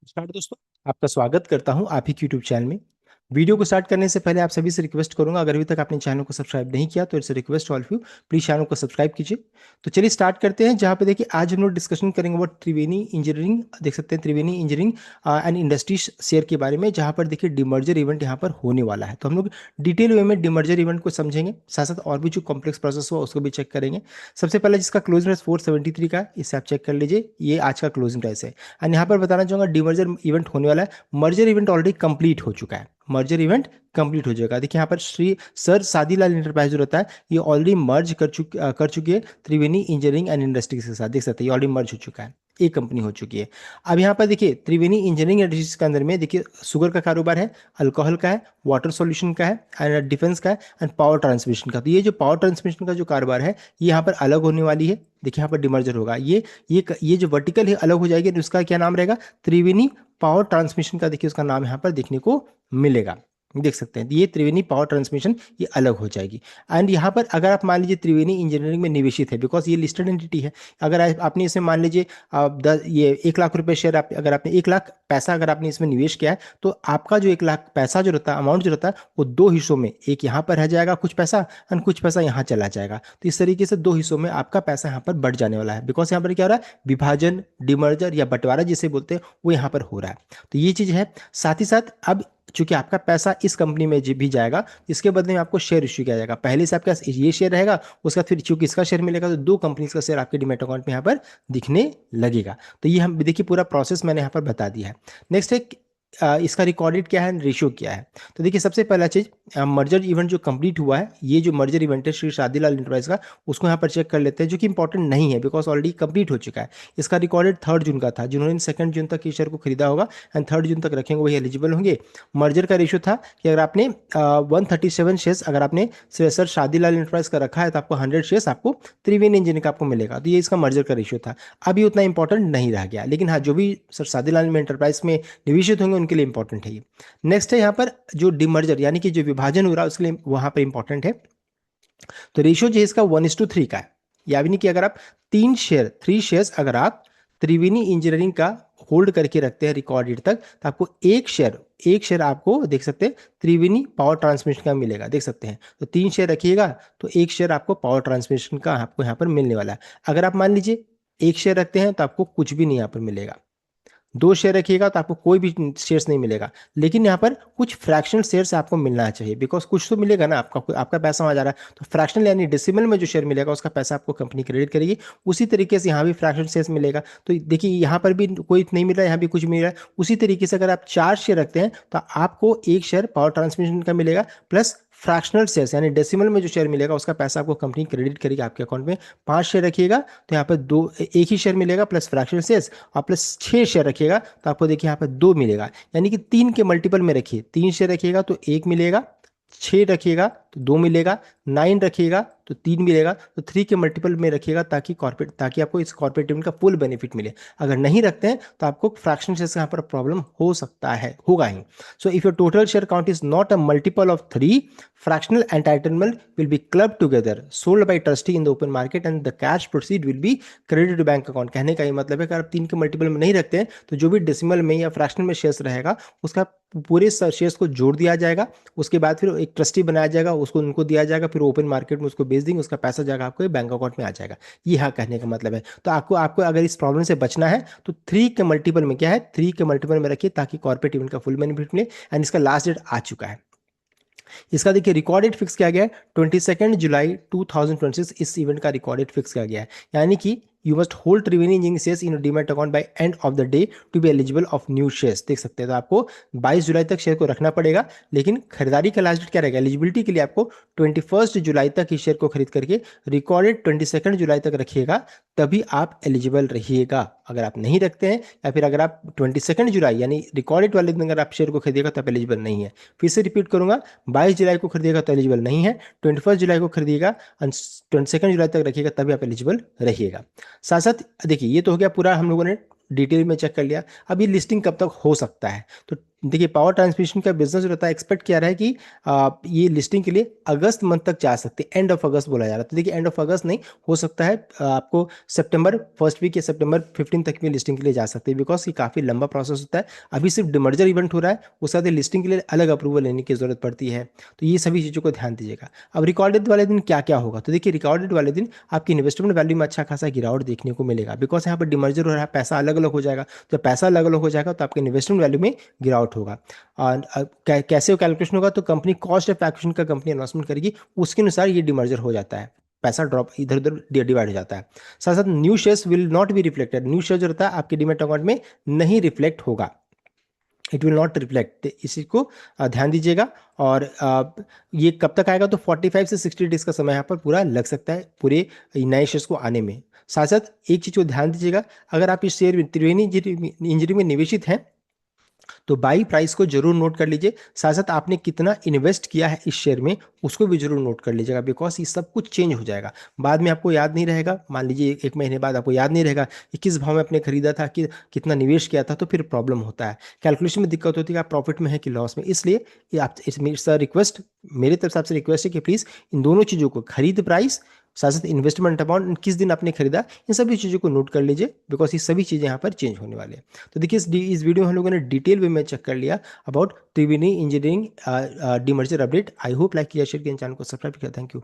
Start दोस्तों, आपका स्वागत करता हूं आप ही के यूट्यूब चैनल में। वीडियो को स्टार्ट करने से पहले आप सभी से रिक्वेस्ट करूंगा, अगर अभी तक आपने चैनल को सब्सक्राइब नहीं किया तो it's request all of you, please channel को सब्सक्राइब कीजिए। तो चलिए स्टार्ट करते हैं। जहां पे देखिए आज हम लोग डिस्कशन करेंगे अबाउट त्रिवेणी इंजीनियरिंग, देख सकते हैं त्रिवेणी इंजीनियरिंग एंड इंडस्ट्रीज शेयर के बारे में, जहां पर देखिए डिमर्जर इवेंट यहाँ पर होने वाला है। तो हम लोग डिटेल वे में डिमर्जर इवेंट को समझेंगे, साथ साथ और भी जो कॉम्प्लेक्स प्रोसेस हुआ उसको भी चेक करेंगे। सबसे पहले जिसका क्लोजिंग प्राइस 473 का है, इससे आप चेक कर लीजिए, ये आज का क्लोजिंग प्राइस है। एंड यहाँ पर बताना चाहूंगा डिमर्जर इवेंट होने वाला है, मर्जर इवेंट ऑलरेडी कंप्लीट हो चुका है, मर्जर इवेंट कंप्लीट हो जाएगा। देखिए यहाँ पर श्री सर सादीलाल इंटरप्राइज जो रहता है ये ऑलरेडी मर्ज कर चुकी है त्रिवेणी इंजीनियरिंग एंड इंडस्ट्रीज के साथ, देख सकते हैं ये ऑलरेडी मर्ज हो चुका है, एक कंपनी हो चुकी है। अब यहाँ पर देखिए त्रिवेणी इंजीनियरिंग इंडस्ट्रीज के अंदर में देखिए शुगर का कारोबार है, अल्कोहल का है, वाटर सॉल्यूशन का है, एंड डिफेंस का है, एंड पावर ट्रांसमिशन का। तो ये जो पावर ट्रांसमिशन का जो कारोबार है ये यहाँ पर अलग होने वाली है। देखिए यहाँ पर डिमर्जर होगा, ये जो वर्टिकल है अलग हो जाएगी, उसका क्या नाम रहेगा, त्रिवेणी पावर ट्रांसमिशन का। देखिए उसका नाम यहाँ पर देखने को मिलेगा, देख सकते हैं ये त्रिवेणी पावर ट्रांसमिशन ये अलग हो जाएगी। एंड यहाँ पर अगर आप मान लीजिए त्रिवेणी इंजीनियरिंग में निवेशित है, बिकॉज ये लिस्टेड एंटिटी है, अगर आपने इसमें मान लीजिए ये 1 लाख रुपए शेयर अगर आपने 1 लाख पैसा अगर आपने इसमें निवेश किया है, तो आपका जो 1 लाख पैसा जो रहता है, अमाउंट जो रहता है, वो दो हिस्सों में, एक यहाँ पर रह जाएगा कुछ पैसा एंड कुछ पैसा यहाँ चला जाएगा। तो इस तरीके से दो हिस्सों में आपका पैसा यहाँ पर बढ़ जाने वाला है, बिकॉज यहाँ पर क्या हो रहा है, विभाजन, डिमर्जर या बंटवारा जिसे बोलते हैं वो यहाँ पर हो रहा है। तो ये चीज है। साथ ही साथ अब चूंकि आपका पैसा इस कंपनी में भी जाएगा, इसके बदले में आपको शेयर इश्यू किया जाएगा। पहले से आपका ये शेयर रहेगा, उसका फिर चूंकि इसका शेयर मिलेगा तो दो कंपनीज का शेयर आपके डीमैट अकाउंट में यहाँ पर दिखने लगेगा। तो ये हम देखिए पूरा प्रोसेस मैंने यहाँ पर बता दिया है। नेक्स्ट है इसका रिकॉर्डेड क्या है, रेशियो क्या है। तो देखिए सबसे पहला चीज, मर्जर इवेंट जो कंप्लीट हुआ है, ये जो मर्जर इवेंट है श्री शादीलाल इंटरप्राइज का, उसको यहाँ पर चेक कर लेते हैं, जो कि इंपॉर्टेंट नहीं है बिकॉज ऑलरेडी कंप्लीट हो चुका है। इसका रिकॉर्डेड 3 जून का था, जिन्होंने 2 जून तक इस शेयर को खरीदा होगा एंड 3 जून तक रखेंगे वही एलिजिबल होंगे। मर्जर का रेशियो था कि अगर आपने 137 शेयर्स अगर आपने सर शादीलाल इंटरप्राइज का रखा है तो आपको 100 शेयर्स आपको त्रिवेणी इंजीनियरिंग का आपको मिलेगा। तो ये इसका मर्जर का रेशियो था। अभी उतना इंपॉर्टेंट नहीं रह गया, लेकिन हाँ जो भी सर शादीलाल में इंटरप्राइज में निवेशित होंगे उनके लिए इंपॉर्टेंट है ये। नेक्स्ट है यहाँ पर जो डिमर्जर यानी कि जो विभाजन हो रहा है उसके लिए वहां पर इंपॉर्टेंट है। तो रेशियो जो है इसका 1:3 का है, यानी कि अगर आप 3 शेयर्स अगर आप त्रिवेणी इंजीनियरिंग का होल्ड करके रखते हैं रिकॉर्ड डेट तक, तो आपको एक शेयर आपको देख सकते हैं त्रिवेणी पावर ट्रांसमिशन का मिलेगा, देख सकते हैं। तो 3 शेयर रखिएगा तो एक शेयर आपको पावर ट्रांसमिशन का आपको यहाँ पर मिलने वाला है। अगर आप मान लीजिए एक शेयर रखते हैं तो आपको कुछ भी नहीं यहाँ पर मिलेगा। 2 शेयर रखिएगा तो आपको कोई भी शेयर्स नहीं मिलेगा, लेकिन यहाँ पर कुछ फ्रैक्शनल शेयर्स आपको मिलना चाहिए, बिकॉज कुछ तो मिलेगा ना, आपका पैसा वहाँ जा रहा है। तो फ्रैक्शनल यानी डेसिमल में जो शेयर मिलेगा उसका पैसा आपको कंपनी क्रेडिट करेगी। उसी तरीके से यहाँ भी फ्रैक्शनल शेयर्स मिलेगा। तो देखिए यहाँ पर भी कोई नहीं मिल रहा है, यहाँ भी कुछ मिल रहा है। उसी तरीके से अगर आप 4 शेयर रखते हैं तो आपको एक शेयर पावर ट्रांसमिशन का मिलेगा, प्लस फ्रैक्शनल शेयर्स यानी डेसिमल में जो शेयर मिलेगा उसका पैसा आपको कंपनी क्रेडिट करेगी आपके अकाउंट में। 5 शेयर रखिएगा तो यहाँ पर एक ही शेयर मिलेगा प्लस फ्रैक्शनल शेयर्स, और प्लस 6 शेयर रखिएगा तो आपको देखिए यहाँ पर 2 मिलेगा, यानी कि 3 के मल्टीपल में रखिए। 3 शेयर रखिएगा तो 1 मिलेगा, 6 रखिएगा तो 2 मिलेगा, 9 रखिएगा तो 3 मिलेगा। तो 3 के मल्टीपल में रखिएगा ताकि आपको इस कॉर्पोरेट डिविडेंड का फुल बेनिफिट मिले। अगर नहीं रखते हैं तो आपको फ्रैक्शनल शेयर्स का यहाँ पर प्रॉब्लम हो सकता है, होगा ही। So if your total share count is not a multiple of 3, fractional entitlement will be clubbed together, sold by trustee in the open market and the cash proceed will be credited to bank account। कहने का ये मतलब है कि आप 3 के multiple में नहीं रखते हैं तो जो भी डेसिमल में या फ्रैक्शनल में शेयर्स रहेगा उसका पूरे शेयर्स को जोड़ दिया जाएगा, उसके बाद फिर एक ट्रस्टी बनाया जाएगा, उसको उनको दिया जाएगा, फिर ओपन मार्केट में उसको बेच देंगे, उसका पैसा जाएगा आपको बैंक अकाउंट में आ जाएगा। ये हाँ कहने का मतलब है। तो आपको आपको अगर इस प्रॉब्लम से बचना है तो 3 के मल्टीपल में क्या है, 3 के मल्टीपल में रखिए ताकि कॉर्पोरेट इवेंट का फुल बेनिफिट मिले। एंड इसका लास्ट डेट आ चुका है। इसका देखिए रिकॉर्ड डेट फिक्स किया गया है 22 जुलाई 2026, इस इवेंट का रिकॉर्ड डेट फिक्स किया गया है। यानी कि you must hold Triveni Engineering shares in demat account by end of the day to be eligible of new shares, देख सकते हैं। तो आपको 22 जुलाई तक शेयर को रखना पड़ेगा, लेकिन खरीदारी का लास्ट डेट क्या रहेगा, एलिजिबिलिटी के लिए आपको 21 जुलाई तक इस शेयर को खरीद करके रिकॉर्डेड 22 जुलाई तक रखिएगा, तभी आप एलिजिबल रहिएगा। अगर आप नहीं रखते हैं या फिर अगर आप 22 जुलाई यानी रिकॉर्डेड वाले दिन अगर आप शेयर को खरीदिएगा तो आप एलिजिबल नहीं है। फिर से रिपीट करूंगा, 22 जुलाई को खरीदिएगा तो एलिजिबल नहीं है, 21 जुलाई को खरीदिएगा, 22 जुलाई तक रखिएगा तभी आप एलिजिबल रहिएगा। साथ साथ देखिए ये तो हो गया पूरा, हम लोगों ने डिटेल में चेक कर लिया। अब ये लिस्टिंग कब तक हो सकता है, तो देखिए पावर ट्रांसमिशन का बिजनेस जो रहता है एक्सपेक्ट किया रहा है कि ये लिस्टिंग के लिए अगस्त मंथ तक जा सकते हैं, एंड ऑफ अगस्त बोला जा रहा है। तो देखिए एंड ऑफ अगस्त नहीं हो सकता है, आपको सितंबर फर्स्ट वीक या सितंबर 15 तक भी लिस्टिंग के लिए जा सकते हैं, बिकॉज ये काफ़ी लंबा प्रोसेस होता है। अभी सिर्फ डिमर्जर इवेंट हो रहा है, उसके बाद लिस्टिंग के लिए अलग अप्रूवल लेने की जरूरत पड़ती है। तो ये सभी चीज़ों को ध्यान दीजिएगा। अब रिकॉर्डेड वाले दिन क्या क्या होगा, तो देखिए रिकॉर्डेड वाले दिन आपकी इन्वेस्टमेंट वैल्यू में अच्छा खासा गिरावट देखने को मिलेगा, बिकॉज यहाँ पर डिमर्जर हो रहा है, पैसा अलग अलग हो जाएगा। जब पैसा अलग अलग हो जाएगा तो आपके इन्वेस्टमेंट वैल्यू में गिरावट होगा। और कैसे कैलकुलेशन होगा, तो कंपनी कॉस्ट ऑफ एक्विजिशन का कंपनी अनाउंसमेंट करेगी, उसके अनुसार ये डिमर्जर हो जाता है, पैसा ड्रॉप इधर उधर डिवाइड हो जाता है। साथ साथ new shares will not be reflected, new share जो रहता है आपके डीमैट अकाउंट में नहीं रिफ्लेक्ट होगा, इट विल नॉट रिफ्लेक्ट, इसी को ध्यान दीजिएगा। और ये कब तक आएगा, तो 45 से 60 डेज का समय यहाँ पर पूरा लग सकता है पूरे नए शेयर्स को आने में। साथ साथ एक चीज़ को ध्यान दीजिएगा, अगर आप इस शेयर त्रिवेणी इंजीनियरिंग में निवेशित हैं तो बाई प्राइस को जरूर नोट कर लीजिए। साथ साथ आपने कितना इन्वेस्ट किया है इस शेयर में उसको भी जरूर नोट कर लीजिएगा, बिकॉज ये सब कुछ चेंज हो जाएगा। बाद में आपको याद नहीं रहेगा, मान लीजिए एक महीने बाद आपको याद नहीं रहेगा कि किस भाव में आपने खरीदा था, कि कितना निवेश किया था, तो फिर प्रॉब्लम होता है, कैलकुलेशन में दिक्कत होती है कि आप प्रॉफिट में है कि लॉस में। इसलिए ये आप इट्स रिक्वेस्ट, मेरी तरफ से आपसे रिक्वेस्ट है कि प्लीज़ इन दोनों चीज़ों को, खरीद प्राइस साथ साथ इन्वेस्टमेंट अमाउंट, किस दिन आपने खरीदा, इन सभी चीज़ों को नोट कर लीजिए, बिकॉज ये सभी चीज़ें यहाँ पर चेंज होने वाले हैं। तो देखिए इस वीडियो में हम लोगों ने डिटेल वे में चेक कर लिया about Triveni engineering demerger update. I hope like किया, शेयर किया, चैनल को सब्सक्राइब किया। Thank you.